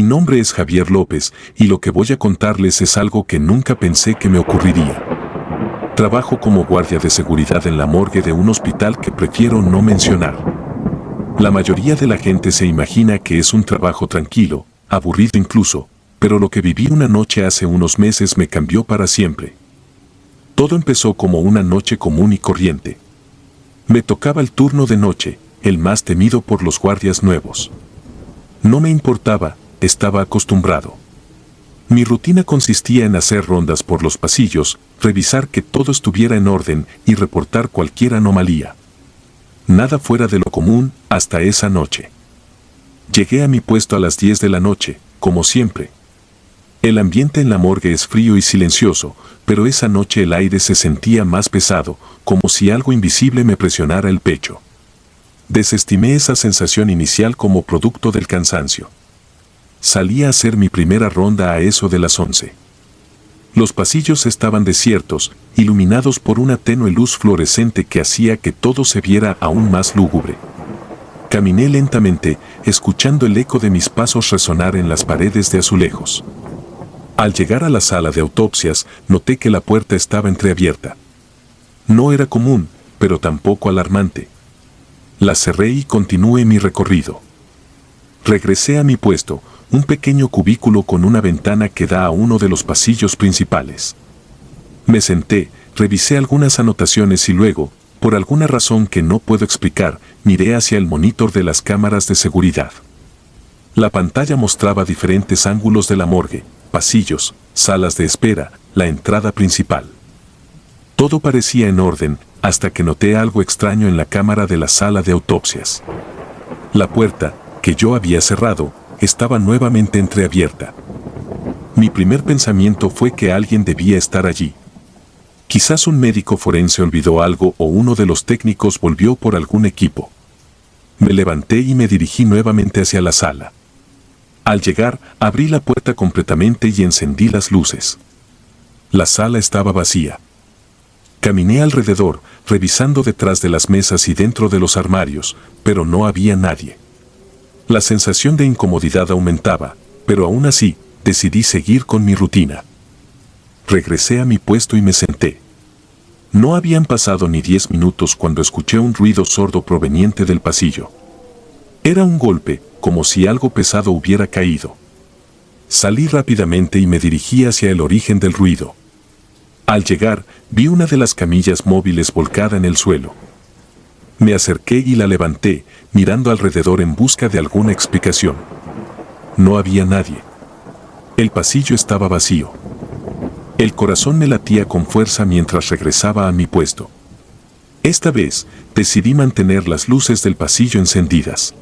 nombre es Javier López y lo que voy a contarles es algo que nunca pensé que me ocurriría. Trabajo como guardia de seguridad en la morgue de un hospital que prefiero no mencionar. La mayoría de la gente se imagina que es un trabajo tranquilo, aburrido incluso, pero lo que viví una noche hace unos meses me cambió para siempre. Todo empezó como una noche común y corriente. Me tocaba el turno de noche, el más temido por los guardias nuevos. No me importaba, estaba acostumbrado. Mi rutina consistía en hacer rondas por los pasillos, revisar que todo estuviera en orden y reportar cualquier anomalía. Nada fuera de lo común hasta esa noche. Llegué a mi puesto a las 10 de la noche, como siempre. El ambiente en la morgue es frío y silencioso, pero esa noche el aire se sentía más pesado, como si algo invisible me presionara el pecho. Desestimé esa sensación inicial como producto del cansancio. Salí a hacer mi primera ronda a eso de las 11. Los pasillos estaban desiertos, iluminados por una tenue luz fluorescente que hacía que todo se viera aún más lúgubre. Caminé lentamente, escuchando el eco de mis pasos resonar en las paredes de azulejos. Al llegar a la sala de autopsias, noté que la puerta estaba entreabierta. No era común, pero tampoco alarmante. La cerré y continué mi recorrido. Regresé a mi puesto, un pequeño cubículo con una ventana que da a uno de los pasillos principales. Me senté, revisé algunas anotaciones y luego, por alguna razón que no puedo explicar, miré hacia el monitor de las cámaras de seguridad. La pantalla mostraba diferentes ángulos de la morgue, pasillos, salas de espera, la entrada principal. Todo parecía en orden, hasta que noté algo extraño en la cámara de la sala de autopsias. La puerta, que yo había cerrado, estaba nuevamente entreabierta. Mi primer pensamiento fue que alguien debía estar allí. Quizás un médico forense olvidó algo o uno de los técnicos volvió por algún equipo. Me levanté y me dirigí nuevamente hacia la sala. Al llegar, abrí la puerta completamente y encendí las luces. La sala estaba vacía. Caminé alrededor, revisando detrás de las mesas y dentro de los armarios, pero no había nadie. La sensación de incomodidad aumentaba, pero aún así, decidí seguir con mi rutina. Regresé a mi puesto y me senté. No habían pasado ni 10 minutos cuando escuché un ruido sordo proveniente del pasillo. Era un golpe, como si algo pesado hubiera caído. Salí rápidamente y me dirigí hacia el origen del ruido. Al llegar, vi una de las camillas móviles volcada en el suelo. Me acerqué y la levanté, mirando alrededor en busca de alguna explicación. No había nadie. El pasillo estaba vacío. El corazón me latía con fuerza mientras regresaba a mi puesto. Esta vez, decidí mantener las luces del pasillo encendidas.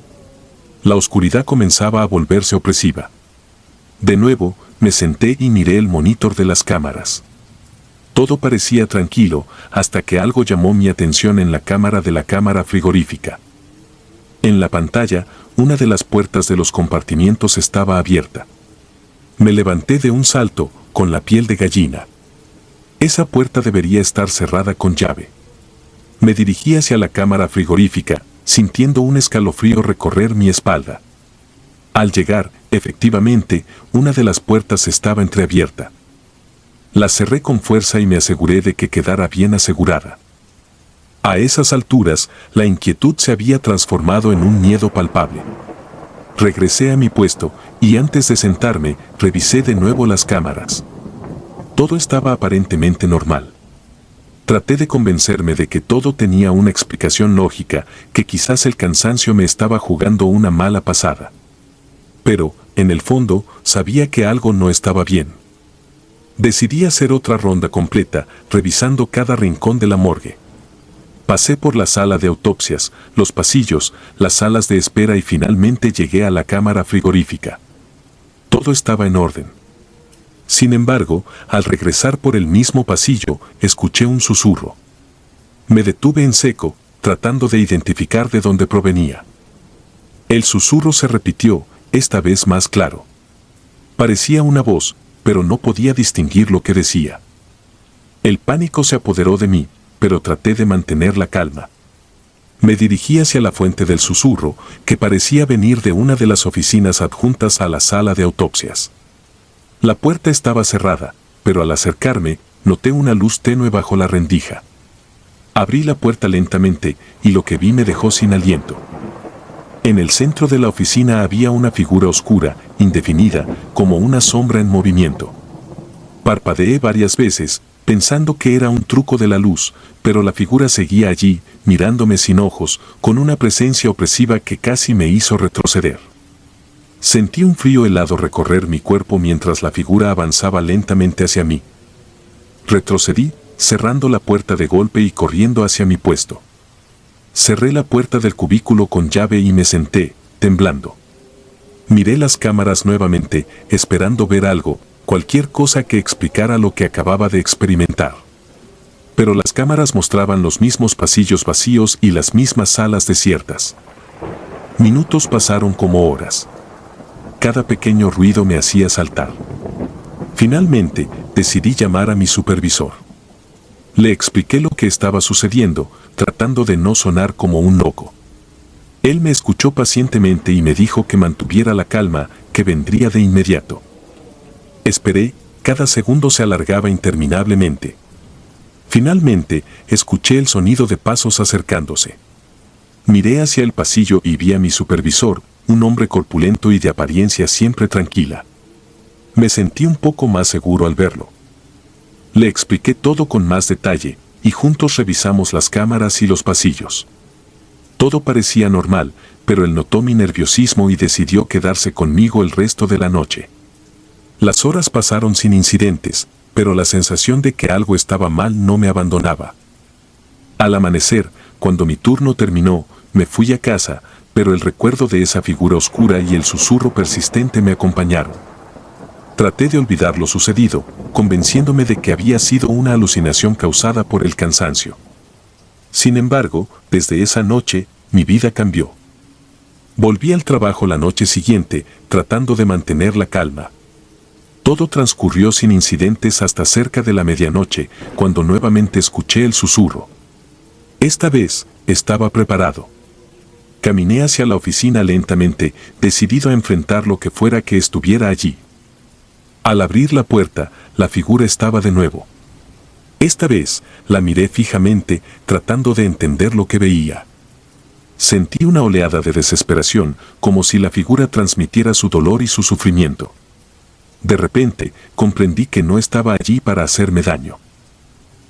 La oscuridad comenzaba a volverse opresiva. De nuevo, me senté y miré el monitor de las cámaras. Todo parecía tranquilo, hasta que algo llamó mi atención en la cámara de la cámara frigorífica. En la pantalla, una de las puertas de los compartimientos estaba abierta. Me levanté de un salto, con la piel de gallina. Esa puerta debería estar cerrada con llave. Me dirigí hacia la cámara frigorífica, sintiendo un escalofrío recorrer mi espalda. Al llegar, efectivamente, una de las puertas estaba entreabierta. La cerré con fuerza y me aseguré de que quedara bien asegurada. A esas alturas, la inquietud se había transformado en un miedo palpable. Regresé a mi puesto, y antes de sentarme, revisé de nuevo las cámaras. Todo estaba aparentemente normal. Traté de convencerme de que todo tenía una explicación lógica, que quizás el cansancio me estaba jugando una mala pasada. Pero, en el fondo, sabía que algo no estaba bien. Decidí hacer otra ronda completa, revisando cada rincón de la morgue. Pasé por la sala de autopsias, los pasillos, las salas de espera y finalmente llegué a la cámara frigorífica. Todo estaba en orden. Sin embargo, al regresar por el mismo pasillo, escuché un susurro. Me detuve en seco, tratando de identificar de dónde provenía. El susurro se repitió, esta vez más claro. Parecía una voz, pero no podía distinguir lo que decía. El pánico se apoderó de mí, pero traté de mantener la calma. Me dirigí hacia la fuente del susurro, que parecía venir de una de las oficinas adjuntas a la sala de autopsias. La puerta estaba cerrada, pero al acercarme, noté una luz tenue bajo la rendija. Abrí la puerta lentamente, y lo que vi me dejó sin aliento. En el centro de la oficina había una figura oscura, indefinida, como una sombra en movimiento. Parpadeé varias veces, pensando que era un truco de la luz, pero la figura seguía allí, mirándome sin ojos, con una presencia opresiva que casi me hizo retroceder. Sentí un frío helado recorrer mi cuerpo mientras la figura avanzaba lentamente hacia mí. Retrocedí, cerrando la puerta de golpe y corriendo hacia mi puesto. Cerré la puerta del cubículo con llave y me senté, temblando. Miré las cámaras nuevamente, esperando ver algo, cualquier cosa que explicara lo que acababa de experimentar. Pero las cámaras mostraban los mismos pasillos vacíos y las mismas salas desiertas. Minutos pasaron como horas. Cada pequeño ruido me hacía saltar. Finalmente, decidí llamar a mi supervisor. Le expliqué lo que estaba sucediendo, tratando de no sonar como un loco. Él me escuchó pacientemente y me dijo que mantuviera la calma, que vendría de inmediato. Esperé, cada segundo se alargaba interminablemente. Finalmente, escuché el sonido de pasos acercándose. Miré hacia el pasillo y vi a mi supervisor, un hombre corpulento y de apariencia siempre tranquila. Me sentí un poco más seguro al verlo. Le expliqué todo con más detalle, y juntos revisamos las cámaras y los pasillos. Todo parecía normal, pero él notó mi nerviosismo y decidió quedarse conmigo el resto de la noche. Las horas pasaron sin incidentes, pero la sensación de que algo estaba mal no me abandonaba. Al amanecer, cuando mi turno terminó, me fui a casa, pero el recuerdo de esa figura oscura y el susurro persistente me acompañaron. Traté de olvidar lo sucedido, convenciéndome de que había sido una alucinación causada por el cansancio. Sin embargo, desde esa noche, mi vida cambió. Volví al trabajo la noche siguiente, tratando de mantener la calma. Todo transcurrió sin incidentes hasta cerca de la medianoche, cuando nuevamente escuché el susurro. Esta vez, estaba preparado. Caminé hacia la oficina lentamente, decidido a enfrentar lo que fuera que estuviera allí. Al abrir la puerta, la figura estaba de nuevo. Esta vez, la miré fijamente, tratando de entender lo que veía. Sentí una oleada de desesperación, como si la figura transmitiera su dolor y su sufrimiento. De repente, comprendí que no estaba allí para hacerme daño.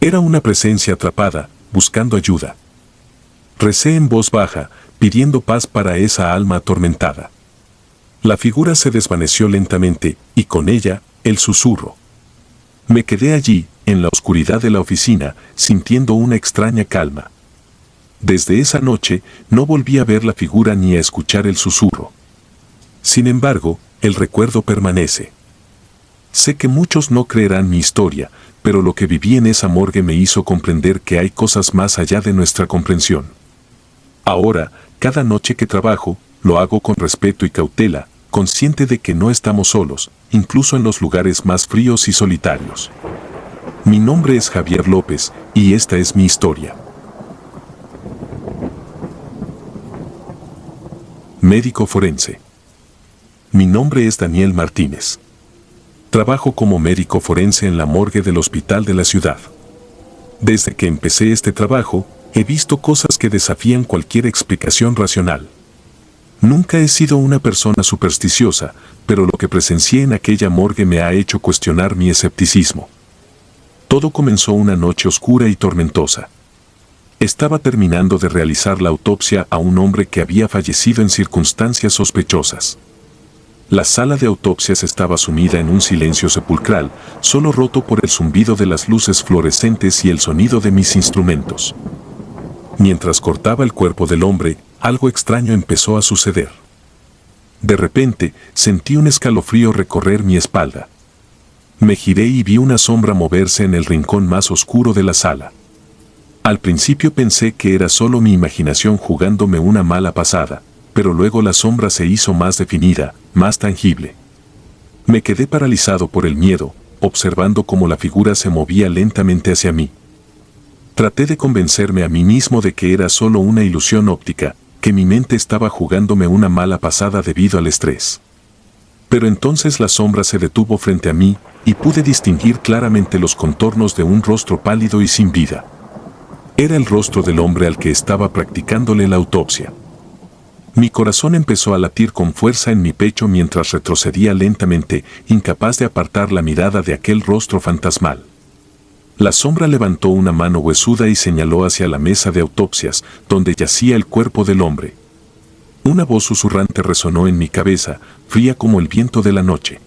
Era una presencia atrapada, buscando ayuda. Recé en voz baja, pidiendo paz para esa alma atormentada. La figura se desvaneció lentamente, y con ella, el susurro. Me quedé allí, en la oscuridad de la oficina, sintiendo una extraña calma. Desde esa noche, no volví a ver la figura ni a escuchar el susurro. Sin embargo, el recuerdo permanece. Sé que muchos no creerán mi historia, pero lo que viví en esa morgue me hizo comprender que hay cosas más allá de nuestra comprensión. Ahora, cada noche que trabajo, lo hago con respeto y cautela, consciente de que no estamos solos, incluso en los lugares más fríos y solitarios. Mi nombre es Javier López, y esta es mi historia. Médico forense. Mi nombre es Daniel Martínez. Trabajo como médico forense en la morgue del hospital de la ciudad. Desde que empecé este trabajo, he visto cosas que desafían cualquier explicación racional. Nunca he sido una persona supersticiosa, pero lo que presencié en aquella morgue me ha hecho cuestionar mi escepticismo. Todo comenzó una noche oscura y tormentosa. Estaba terminando de realizar la autopsia a un hombre que había fallecido en circunstancias sospechosas. La sala de autopsias estaba sumida en un silencio sepulcral, solo roto por el zumbido de las luces fluorescentes y el sonido de mis instrumentos. Mientras cortaba el cuerpo del hombre, algo extraño empezó a suceder. De repente, sentí un escalofrío recorrer mi espalda. Me giré y vi una sombra moverse en el rincón más oscuro de la sala. Al principio pensé que era solo mi imaginación jugándome una mala pasada, pero luego la sombra se hizo más definida, más tangible. Me quedé paralizado por el miedo, observando cómo la figura se movía lentamente hacia mí. Traté de convencerme a mí mismo de que era solo una ilusión óptica, que mi mente estaba jugándome una mala pasada debido al estrés. Pero entonces la sombra se detuvo frente a mí y pude distinguir claramente los contornos de un rostro pálido y sin vida. Era el rostro del hombre al que estaba practicándole la autopsia. Mi corazón empezó a latir con fuerza en mi pecho mientras retrocedía lentamente, incapaz de apartar la mirada de aquel rostro fantasmal. La sombra levantó una mano huesuda y señaló hacia la mesa de autopsias, donde yacía el cuerpo del hombre. Una voz susurrante resonó en mi cabeza, fría como el viento de la noche.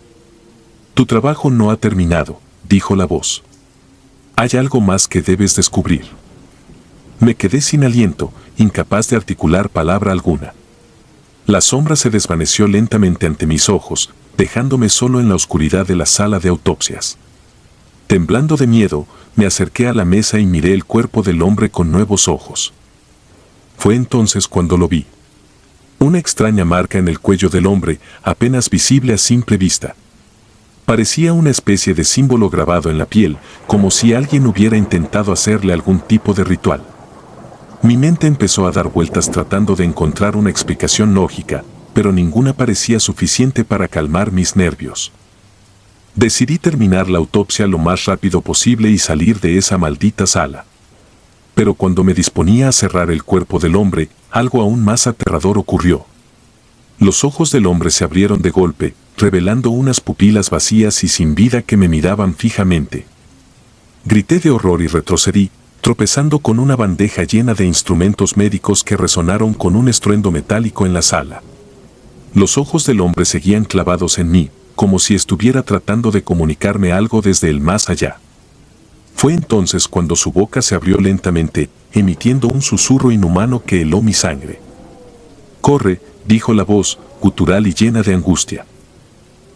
Tu trabajo no ha terminado, dijo la voz. Hay algo más que debes descubrir. Me quedé sin aliento, incapaz de articular palabra alguna. La sombra se desvaneció lentamente ante mis ojos, dejándome solo en la oscuridad de la sala de autopsias. Temblando de miedo, me acerqué a la mesa y miré el cuerpo del hombre con nuevos ojos. Fue entonces cuando lo vi. Una extraña marca en el cuello del hombre, apenas visible a simple vista. Parecía una especie de símbolo grabado en la piel, como si alguien hubiera intentado hacerle algún tipo de ritual. Mi mente empezó a dar vueltas tratando de encontrar una explicación lógica, pero ninguna parecía suficiente para calmar mis nervios. Decidí terminar la autopsia lo más rápido posible y salir de esa maldita sala. Pero cuando me disponía a cerrar el cuerpo del hombre, algo aún más aterrador ocurrió. Los ojos del hombre se abrieron de golpe, revelando unas pupilas vacías y sin vida que me miraban fijamente. Grité de horror y retrocedí, tropezando con una bandeja llena de instrumentos médicos que resonaron con un estruendo metálico en la sala. Los ojos del hombre seguían clavados en mí, como si estuviera tratando de comunicarme algo desde el más allá. Fue entonces cuando su boca se abrió lentamente, emitiendo un susurro inhumano que heló mi sangre. «Corre», dijo la voz, gutural y llena de angustia.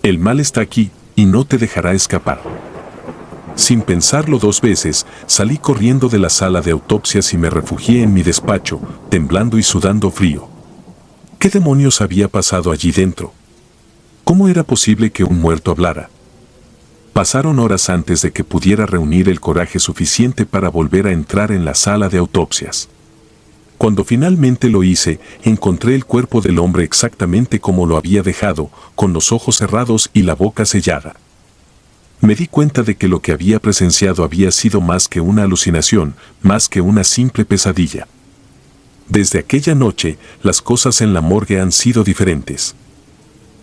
«El mal está aquí, y no te dejará escapar». Sin pensarlo dos veces, salí corriendo de la sala de autopsias y me refugié en mi despacho, temblando y sudando frío. ¿Qué demonios había pasado allí dentro? ¿Cómo era posible que un muerto hablara? Pasaron horas antes de que pudiera reunir el coraje suficiente para volver a entrar en la sala de autopsias. Cuando finalmente lo hice, encontré el cuerpo del hombre exactamente como lo había dejado, con los ojos cerrados y la boca sellada. Me di cuenta de que lo que había presenciado había sido más que una alucinación, más que una simple pesadilla. Desde aquella noche, las cosas en la morgue han sido diferentes.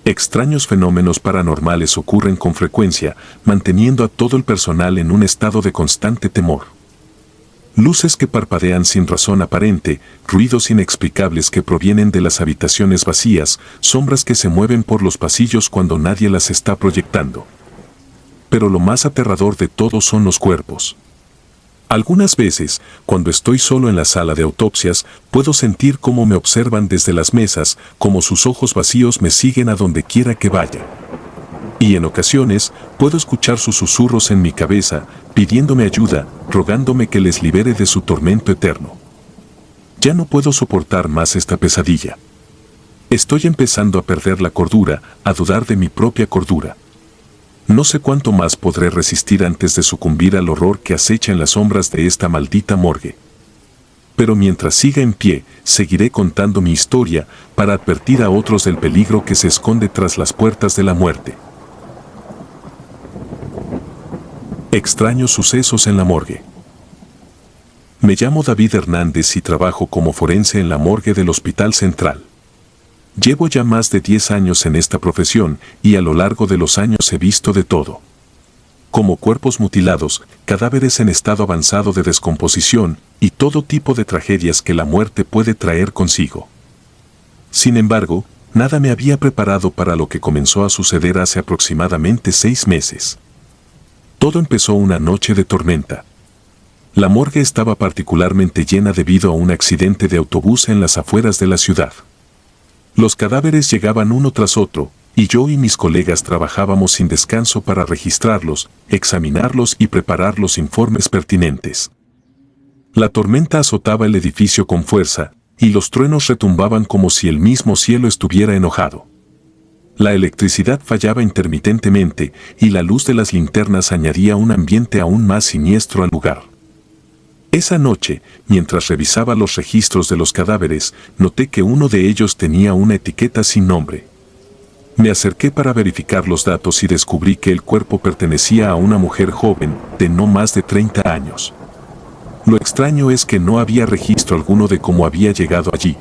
Extraños fenómenos paranormales ocurren con frecuencia, manteniendo a todo el personal en un estado de constante temor. Luces que parpadean sin razón aparente, ruidos inexplicables que provienen de las habitaciones vacías, sombras que se mueven por los pasillos cuando nadie las está proyectando. Pero lo más aterrador de todo son los cuerpos. Algunas veces, cuando estoy solo en la sala de autopsias, puedo sentir cómo me observan desde las mesas, como sus ojos vacíos me siguen a donde quiera que vaya. Y en ocasiones, puedo escuchar sus susurros en mi cabeza, pidiéndome ayuda, rogándome que les libere de su tormento eterno. Ya no puedo soportar más esta pesadilla. Estoy empezando a perder la cordura, a dudar de mi propia cordura. No sé cuánto más podré resistir antes de sucumbir al horror que acecha en las sombras de esta maldita morgue. Pero mientras siga en pie, seguiré contando mi historia para advertir a otros del peligro que se esconde tras las puertas de la muerte. Extraños sucesos en la morgue. Me llamo David Hernández y trabajo como forense en la morgue del Hospital Central. Llevo ya más de 10 años en esta profesión y a lo largo de los años he visto de todo. Como cuerpos mutilados, cadáveres en estado avanzado de descomposición y todo tipo de tragedias que la muerte puede traer consigo. Sin embargo, nada me había preparado para lo que comenzó a suceder hace aproximadamente 6 meses. Todo empezó una noche de tormenta. La morgue estaba particularmente llena debido a un accidente de autobús en las afueras de la ciudad. Los cadáveres llegaban uno tras otro, y yo y mis colegas trabajábamos sin descanso para registrarlos, examinarlos y preparar los informes pertinentes. La tormenta azotaba el edificio con fuerza, y los truenos retumbaban como si el mismo cielo estuviera enojado. La electricidad fallaba intermitentemente, y la luz de las linternas añadía un ambiente aún más siniestro al lugar. Esa noche, mientras revisaba los registros de los cadáveres, noté que uno de ellos tenía una etiqueta sin nombre. Me acerqué para verificar los datos y descubrí que el cuerpo pertenecía a una mujer joven, de no más de 30 años. Lo extraño es que no había registro alguno de cómo había llegado allí.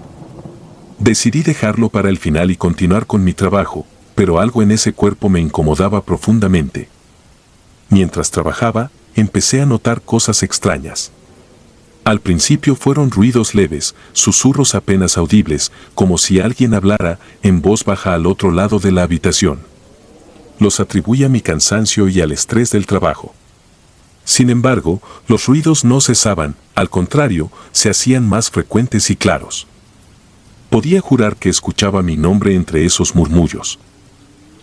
Decidí dejarlo para el final y continuar con mi trabajo, pero algo en ese cuerpo me incomodaba profundamente. Mientras trabajaba, empecé a notar cosas extrañas. Al principio fueron ruidos leves, susurros apenas audibles, como si alguien hablara en voz baja al otro lado de la habitación. Los atribuí a mi cansancio y al estrés del trabajo. Sin embargo, los ruidos no cesaban, al contrario, se hacían más frecuentes y claros. Podía jurar que escuchaba mi nombre entre esos murmullos.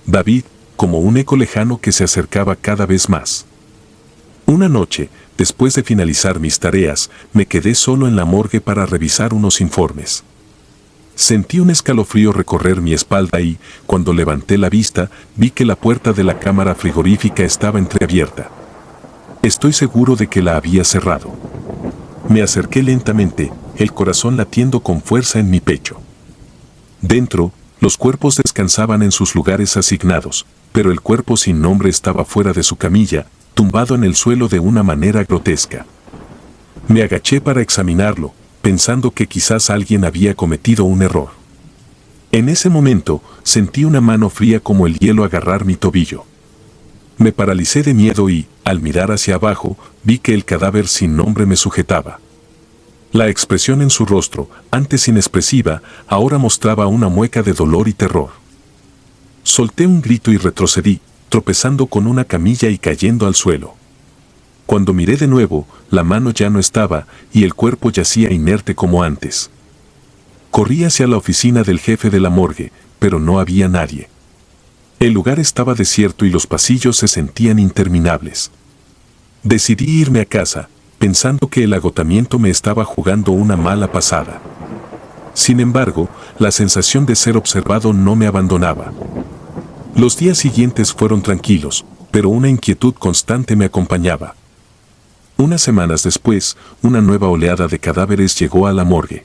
David, como un eco lejano que se acercaba cada vez más. Una noche, después de finalizar mis tareas, me quedé solo en la morgue para revisar unos informes. Sentí un escalofrío recorrer mi espalda y, cuando levanté la vista, vi que la puerta de la cámara frigorífica estaba entreabierta. Estoy seguro de que la había cerrado. Me acerqué lentamente, el corazón latiendo con fuerza en mi pecho. Dentro, los cuerpos descansaban en sus lugares asignados, pero el cuerpo sin nombre estaba fuera de su camilla, tumbado en el suelo de una manera grotesca. Me agaché para examinarlo, pensando que quizás alguien había cometido un error. En ese momento, sentí una mano fría como el hielo agarrar mi tobillo. Me paralicé de miedo y, al mirar hacia abajo, vi que el cadáver sin nombre me sujetaba. La expresión en su rostro, antes inexpresiva, ahora mostraba una mueca de dolor y terror. Solté un grito y retrocedí, tropezando con una camilla y cayendo al suelo. Cuando miré de nuevo, la mano ya no estaba y el cuerpo yacía inerte como antes. Corrí hacia la oficina del jefe de la morgue, pero no había nadie. El lugar estaba desierto y los pasillos se sentían interminables. Decidí irme a casa, pensando que el agotamiento me estaba jugando una mala pasada. Sin embargo, la sensación de ser observado no me abandonaba. Los días siguientes fueron tranquilos, pero una inquietud constante me acompañaba. Unas semanas después, una nueva oleada de cadáveres llegó a la morgue.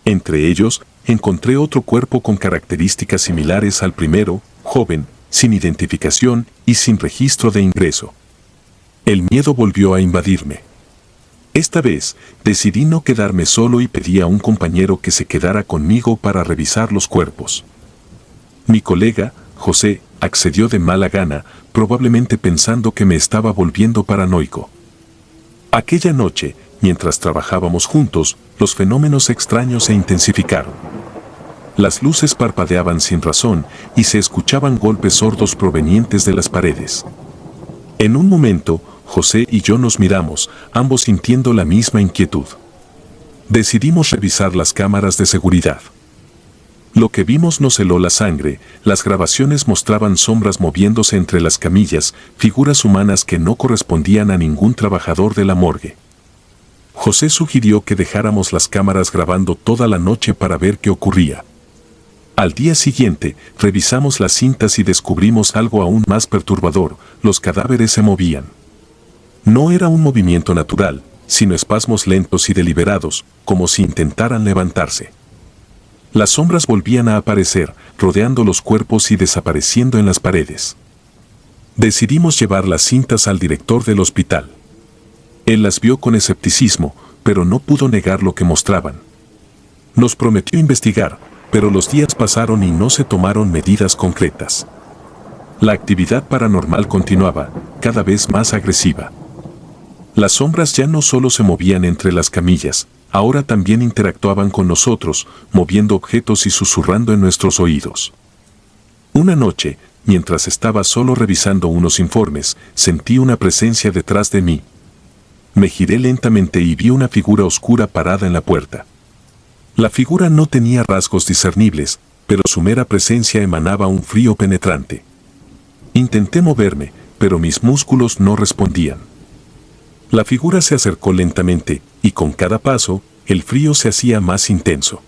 Entre ellos, encontré otro cuerpo con características similares al primero, joven, sin identificación y sin registro de ingreso. El miedo volvió a invadirme. Esta vez, decidí no quedarme solo y pedí a un compañero que se quedara conmigo para revisar los cuerpos. Mi colega, José, accedió de mala gana, probablemente pensando que me estaba volviendo paranoico. Aquella noche, mientras trabajábamos juntos, los fenómenos extraños se intensificaron. Las luces parpadeaban sin razón y se escuchaban golpes sordos provenientes de las paredes. En un momento, José y yo nos miramos, ambos sintiendo la misma inquietud. Decidimos revisar las cámaras de seguridad. Lo que vimos nos heló la sangre, las grabaciones mostraban sombras moviéndose entre las camillas, figuras humanas que no correspondían a ningún trabajador de la morgue. José sugirió que dejáramos las cámaras grabando toda la noche para ver qué ocurría. Al día siguiente, revisamos las cintas y descubrimos algo aún más perturbador: los cadáveres se movían. No era un movimiento natural, sino espasmos lentos y deliberados, como si intentaran levantarse. Las sombras volvían a aparecer, rodeando los cuerpos y desapareciendo en las paredes. Decidimos llevar las cintas al director del hospital. Él las vio con escepticismo, pero no pudo negar lo que mostraban. Nos prometió investigar, pero los días pasaron y no se tomaron medidas concretas. La actividad paranormal continuaba, cada vez más agresiva. Las sombras ya no solo se movían entre las camillas, ahora también interactuaban con nosotros, moviendo objetos y susurrando en nuestros oídos. Una noche, mientras estaba solo revisando unos informes, sentí una presencia detrás de mí. Me giré lentamente y vi una figura oscura parada en la puerta. La figura no tenía rasgos discernibles, pero su mera presencia emanaba un frío penetrante. Intenté moverme, pero mis músculos no respondían. La figura se acercó lentamente, y con cada paso, el frío se hacía más intenso.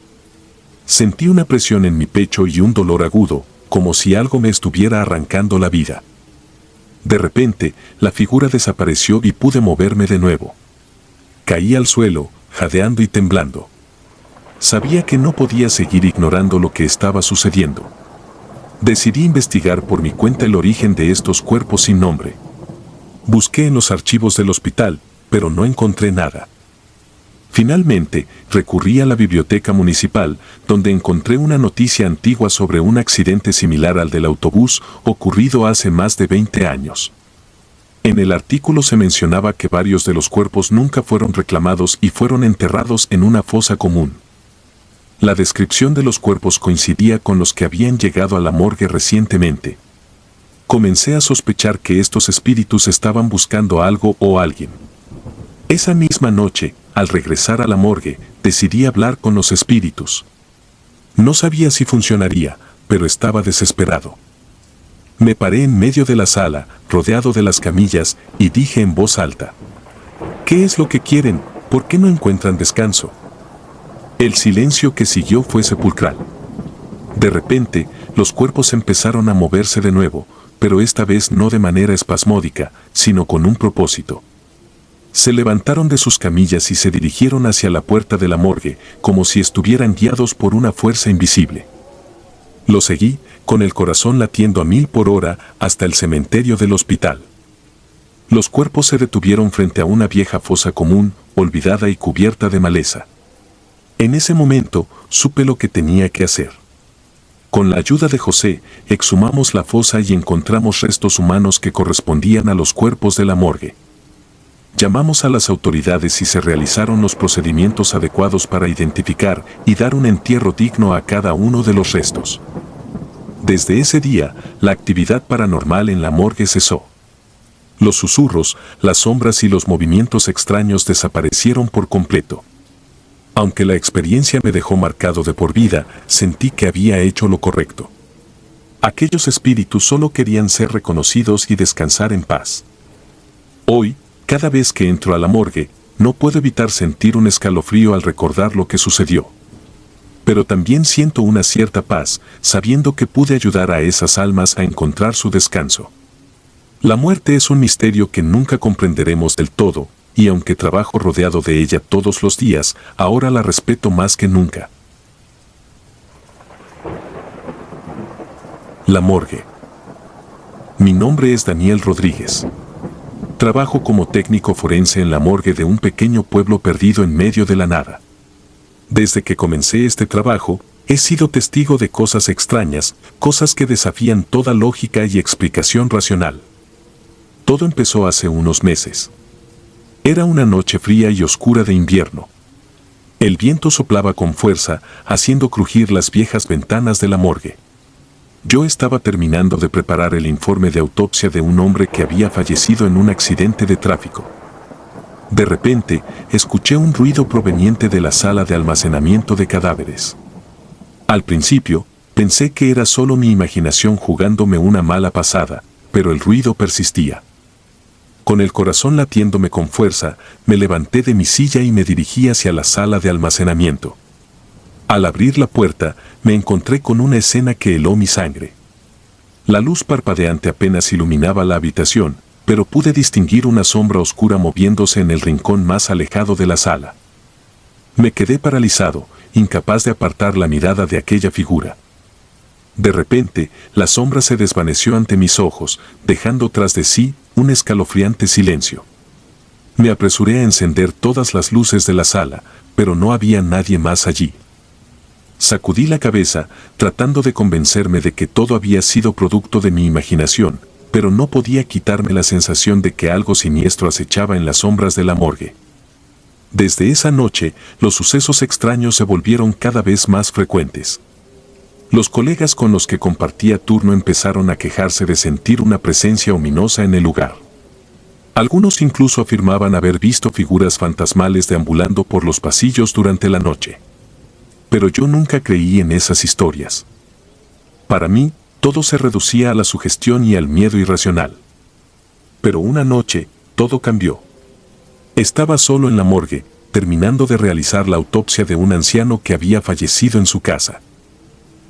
Sentí una presión en mi pecho y un dolor agudo, como si algo me estuviera arrancando la vida. De repente, la figura desapareció y pude moverme de nuevo. Caí al suelo, jadeando y temblando. Sabía que no podía seguir ignorando lo que estaba sucediendo. Decidí investigar por mi cuenta el origen de estos cuerpos sin nombre. Busqué en los archivos del hospital, pero no encontré nada. Finalmente, recurrí a la biblioteca municipal, donde encontré una noticia antigua sobre un accidente similar al del autobús ocurrido hace más de 20 años. En el artículo se mencionaba que varios de los cuerpos nunca fueron reclamados y fueron enterrados en una fosa común. La descripción de los cuerpos coincidía con los que habían llegado a la morgue recientemente. Comencé a sospechar que estos espíritus estaban buscando algo o alguien. Esa misma noche, al regresar a la morgue, decidí hablar con los espíritus. No sabía si funcionaría, pero estaba desesperado. Me paré en medio de la sala, rodeado de las camillas, y dije en voz alta: ¿qué es lo que quieren? ¿Por qué no encuentran descanso? El silencio que siguió fue sepulcral. De repente, los cuerpos empezaron a moverse de nuevo, pero esta vez no de manera espasmódica, sino con un propósito. Se levantaron de sus camillas y se dirigieron hacia la puerta de la morgue, como si estuvieran guiados por una fuerza invisible. Lo seguí, con el corazón latiendo a 1000 por hora, hasta el cementerio del hospital. Los cuerpos se detuvieron frente a una vieja fosa común, olvidada y cubierta de maleza. En ese momento, supe lo que tenía que hacer. Con la ayuda de José, exhumamos la fosa y encontramos restos humanos que correspondían a los cuerpos de la morgue. Llamamos a las autoridades y se realizaron los procedimientos adecuados para identificar y dar un entierro digno a cada uno de los restos. Desde ese día, la actividad paranormal en la morgue cesó. Los susurros, las sombras y los movimientos extraños desaparecieron por completo. Aunque la experiencia me dejó marcado de por vida, sentí que había hecho lo correcto. Aquellos espíritus solo querían ser reconocidos y descansar en paz. Hoy, cada vez que entro a la morgue, no puedo evitar sentir un escalofrío al recordar lo que sucedió. Pero también siento una cierta paz, sabiendo que pude ayudar a esas almas a encontrar su descanso. La muerte es un misterio que nunca comprenderemos del todo, y aunque trabajo rodeado de ella todos los días, ahora la respeto más que nunca. La morgue. Mi nombre es Daniel Rodríguez. Trabajo como técnico forense en la morgue de un pequeño pueblo perdido en medio de la nada. Desde que comencé este trabajo, he sido testigo de cosas extrañas, cosas que desafían toda lógica y explicación racional. Todo empezó hace unos meses. Era una noche fría y oscura de invierno. El viento soplaba con fuerza, haciendo crujir las viejas ventanas de la morgue. Yo estaba terminando de preparar el informe de autopsia de un hombre que había fallecido en un accidente de tráfico. De repente, escuché un ruido proveniente de la sala de almacenamiento de cadáveres. Al principio, pensé que era solo mi imaginación jugándome una mala pasada, pero el ruido persistía. Con el corazón latiéndome con fuerza, me levanté de mi silla y me dirigí hacia la sala de almacenamiento. Al abrir la puerta, me encontré con una escena que heló mi sangre. La luz parpadeante apenas iluminaba la habitación, pero pude distinguir una sombra oscura moviéndose en el rincón más alejado de la sala. Me quedé paralizado, incapaz de apartar la mirada de aquella figura. De repente, la sombra se desvaneció ante mis ojos, dejando tras de sí un escalofriante silencio. Me apresuré a encender todas las luces de la sala, pero no había nadie más allí. Sacudí la cabeza, tratando de convencerme de que todo había sido producto de mi imaginación, pero no podía quitarme la sensación de que algo siniestro acechaba en las sombras de la morgue. Desde esa noche, los sucesos extraños se volvieron cada vez más frecuentes. Los colegas con los que compartía turno empezaron a quejarse de sentir una presencia ominosa en el lugar. Algunos incluso afirmaban haber visto figuras fantasmales deambulando por los pasillos durante la noche. Pero yo nunca creí en esas historias. Para mí, todo se reducía a la sugestión y al miedo irracional. Pero una noche, todo cambió. Estaba solo en la morgue, terminando de realizar la autopsia de un anciano que había fallecido en su casa.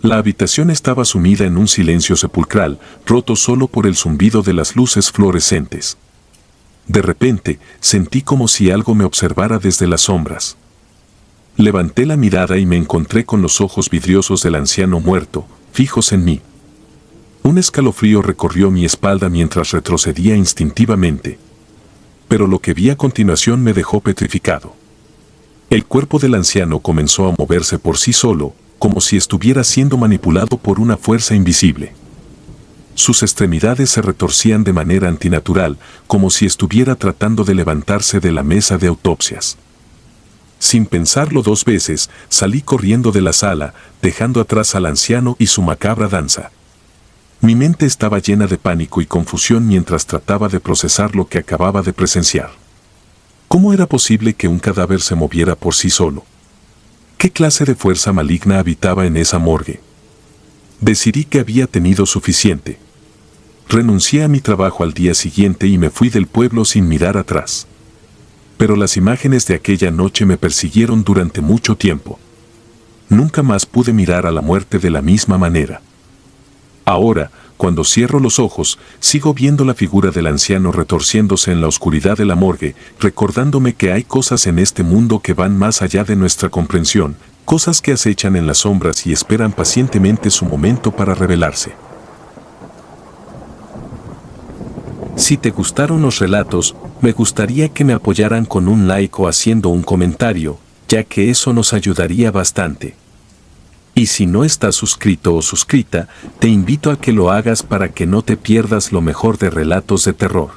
La habitación estaba sumida en un silencio sepulcral, roto solo por el zumbido de las luces fluorescentes. De repente, sentí como si algo me observara desde las sombras. Levanté la mirada y me encontré con los ojos vidriosos del anciano muerto, fijos en mí. Un escalofrío recorrió mi espalda mientras retrocedía instintivamente. Pero lo que vi a continuación me dejó petrificado. El cuerpo del anciano comenzó a moverse por sí solo, como si estuviera siendo manipulado por una fuerza invisible. Sus extremidades se retorcían de manera antinatural, como si estuviera tratando de levantarse de la mesa de autopsias. Sin pensarlo 2 veces, salí corriendo de la sala, dejando atrás al anciano y su macabra danza. Mi mente estaba llena de pánico y confusión mientras trataba de procesar lo que acababa de presenciar. ¿Cómo era posible que un cadáver se moviera por sí solo? ¿Qué clase de fuerza maligna habitaba en esa morgue? Decidí que había tenido suficiente. Renuncié a mi trabajo al día siguiente y me fui del pueblo sin mirar atrás. Pero las imágenes de aquella noche me persiguieron durante mucho tiempo. Nunca más pude mirar a la muerte de la misma manera. Ahora, cuando cierro los ojos, sigo viendo la figura del anciano retorciéndose en la oscuridad de la morgue, recordándome que hay cosas en este mundo que van más allá de nuestra comprensión, cosas que acechan en las sombras y esperan pacientemente su momento para revelarse. Si te gustaron los relatos, me gustaría que me apoyaran con un like o haciendo un comentario, ya que eso nos ayudaría bastante. Y si no estás suscrito o suscrita, te invito a que lo hagas para que no te pierdas lo mejor de relatos de terror.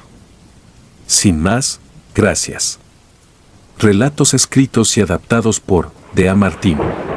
Sin más, gracias. Relatos escritos y adaptados por Dea Martino.